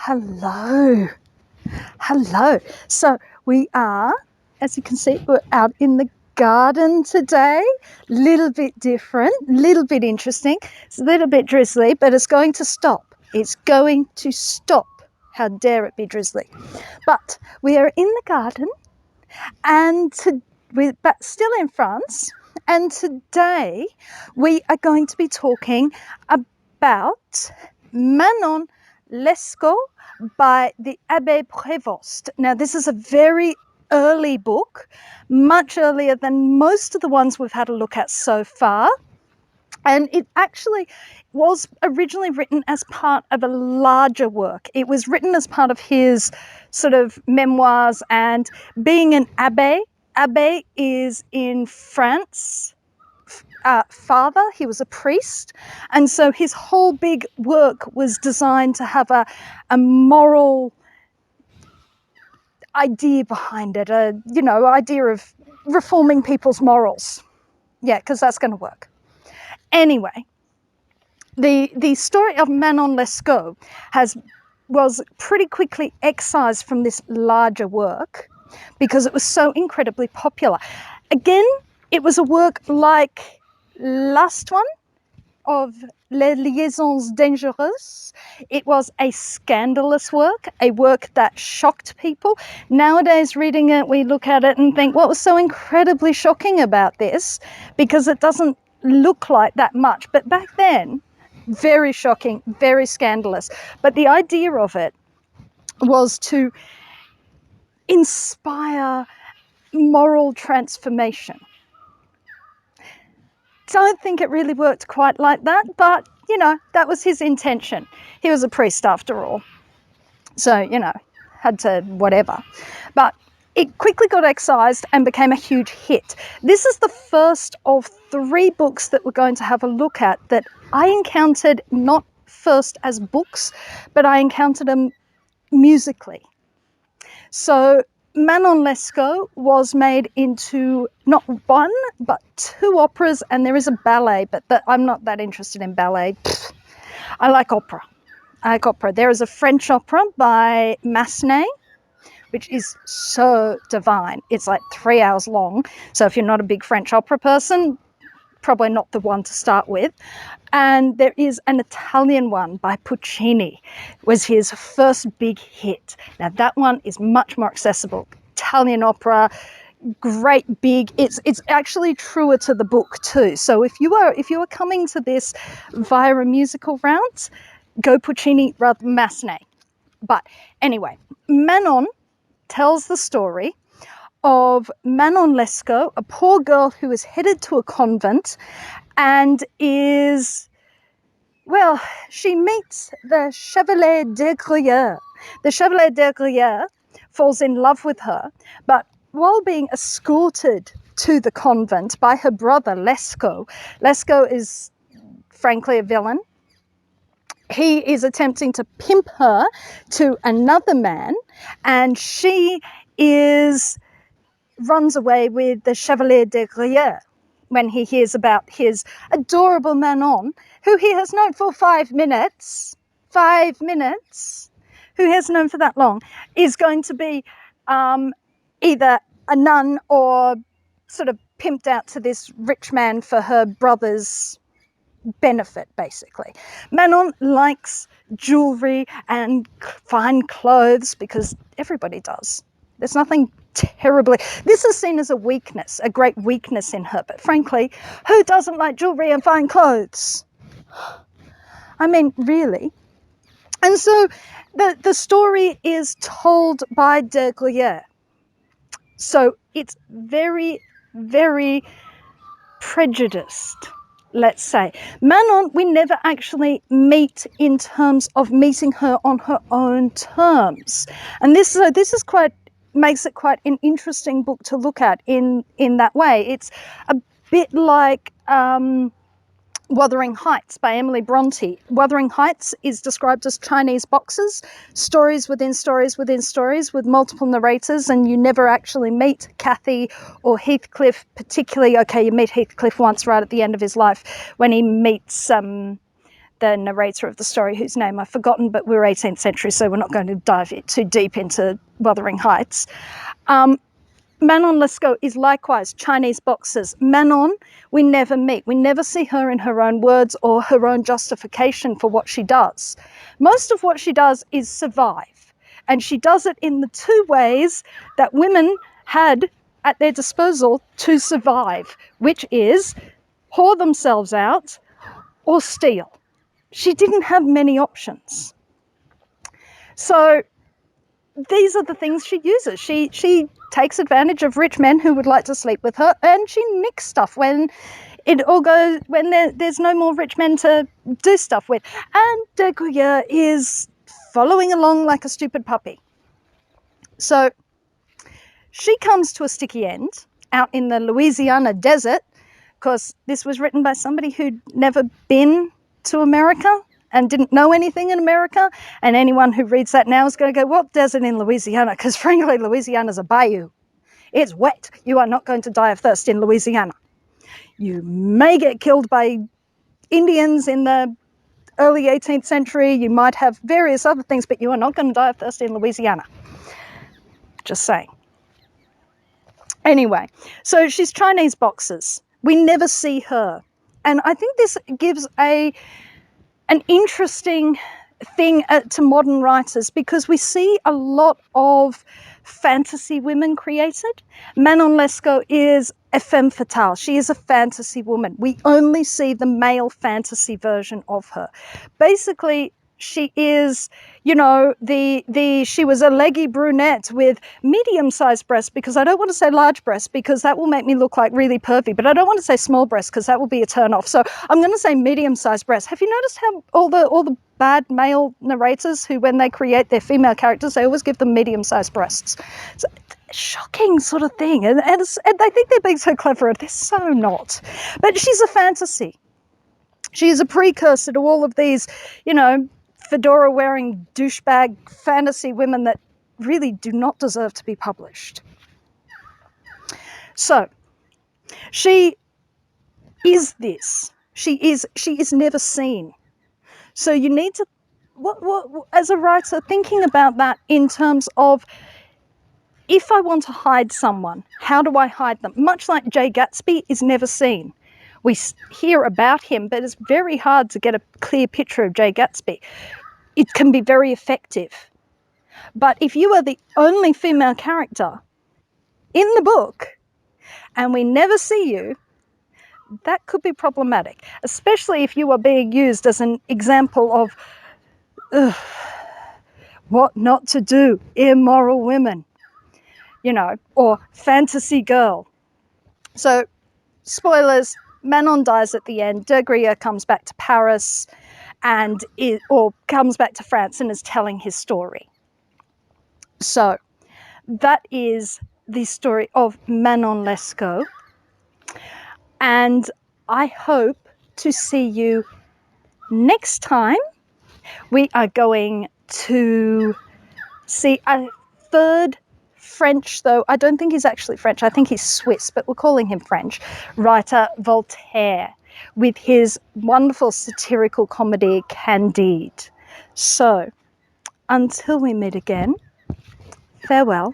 Hello. Hello. So we are, as you can see, we're out in the garden today. Little bit different, little bit interesting. It's a little bit drizzly, but it's going to stop. It's going to stop. How dare it be drizzly? But we are in the garden, but still in France. And today we are going to be talking about Manon Lescaut by the Abbé Prévost. Now, this is a very early book, much earlier than most of the ones we've had a look at so far. And it actually was originally written as part of a larger work. It was written as part of his sort of memoirs, and being an abbé is in France, father, he was a priest, and so his whole big work was designed to have a moral idea behind it, idea of reforming people's morals. Yeah, because that's going to work. Anyway, the story of Manon Lescaut was pretty quickly excised from this larger work because it was so incredibly popular. Again, it was a work like last one of Les Liaisons Dangereuses. It was a scandalous work, a work that shocked people. Nowadays, reading it, we look at it and think, what was so incredibly shocking about this? Because it doesn't look like that much. But back then, very shocking, very scandalous. But the idea of it was to inspire moral transformation. Don't think it really worked quite like that, but, that was his intention. He was a priest after all. So, had to whatever. But it quickly got excised and became a huge hit. This is the first of 3 books that we're going to have a look at that I encountered not first as books, but I encountered them musically. So Manon Lescaut was made into not 1, but 2 operas, and there is a ballet, but I'm not that interested in ballet. I like opera. There is a French opera by Massenet, which is so divine. It's like 3 hours long. So if you're not a big French opera person, probably not the one to start with. And there is an Italian one by Puccini. It was his first big hit. Now that one is much more accessible. Italian opera, great big. It's actually truer to the book too. So if you are coming to this via a musical route, go Puccini rather than Massenet. But anyway, Manon tells the story of Manon Lescaut, a poor girl who is headed to a convent and she meets the Chevalier de Gruyere. The Chevalier de Gruyere falls in love with her, but while being escorted to the convent by her brother Lescaut is frankly a villain. He is attempting to pimp her to another man, and she runs away with the Chevalier de Gruyere when he hears about his adorable Manon, who he has known for 5 minutes, who he has known for that long, is going to be either a nun or sort of pimped out to this rich man for her brother's benefit, basically. Manon likes jewelry and fine clothes because everybody does. There's nothing terribly... This is seen as a weakness, a great weakness in her, but frankly, who doesn't like jewelry and fine clothes? I mean, really? And so the story is told by de Gruyere. So it's very, very prejudiced, let's say. Manon, we never actually meet in terms of meeting her on her own terms. And this is makes it quite an interesting book to look at in that way. It's a bit like Wuthering Heights by Emily Bronte. Wuthering Heights is described as Chinese boxes, stories within stories within stories with multiple narrators, and you never actually meet Cathy or Heathcliff particularly. Okay, you meet Heathcliff once right at the end of his life when he meets the narrator of the story, whose name I've forgotten, but we're 18th century, so we're not going to dive too deep into Wuthering Heights. Manon Lescaut is likewise Chinese boxers. Manon, we never meet. We never see her in her own words or her own justification for what she does. Most of what she does is survive. And she does it in the two ways that women had at their disposal to survive, which is whore themselves out or steal. She didn't have many options. So these are the things she uses. She takes advantage of rich men who would like to sleep with her, and she nicks stuff when it all goes, when there's no more rich men to do stuff with. And de Gruyere is following along like a stupid puppy. So she comes to a sticky end out in the Louisiana desert, because this was written by somebody who'd never been to America and didn't know anything in America. And anyone who reads that now is going to go, what desert in Louisiana? Because frankly, Louisiana's a bayou. It's wet. You are not going to die of thirst in Louisiana. You may get killed by Indians in the early 18th century. You might have various other things, but you are not going to die of thirst in Louisiana. Just saying. Anyway, so she's Chinese boxers. We never see her. And I think this gives an interesting thing to modern writers, because we see a lot of fantasy women created. Manon Lescaut is a femme fatale. She is a fantasy woman. We only see the male fantasy version of her. Basically, she is, you know, she was a leggy brunette with medium-sized breasts, because I don't want to say large breasts because that will make me look like really pervy, but I don't want to say small breasts because that will be a turn-off. So I'm going to say medium-sized breasts. Have you noticed how all the bad male narrators who, when they create their female characters, they always give them medium-sized breasts? It's a shocking sort of thing. And they think they're being so clever. They're so not. But she's a fantasy. She is a precursor to all of these, you know, fedora-wearing douchebag fantasy women that really do not deserve to be published. So, she is this. She is never seen. So you need to, as a writer, thinking about that in terms of, if I want to hide someone, how do I hide them? Much like Jay Gatsby is never seen. We hear about him, but it's very hard to get a clear picture of Jay Gatsby. It can be very effective. But if you are the only female character in the book and we never see you, that could be problematic, especially if you are being used as an example of what not to do, immoral women, you know, or fantasy girl. So, spoilers, Manon dies at the end. De Gruyere comes back to Paris or comes back to France and is telling his story. So that is the story of Manon Lescaut. And I hope to see you next time. We are going to see a third French, though I don't think he's actually French, I think he's Swiss, but we're calling him French, writer Voltaire, with his wonderful satirical comedy Candide. So, until we meet again, farewell.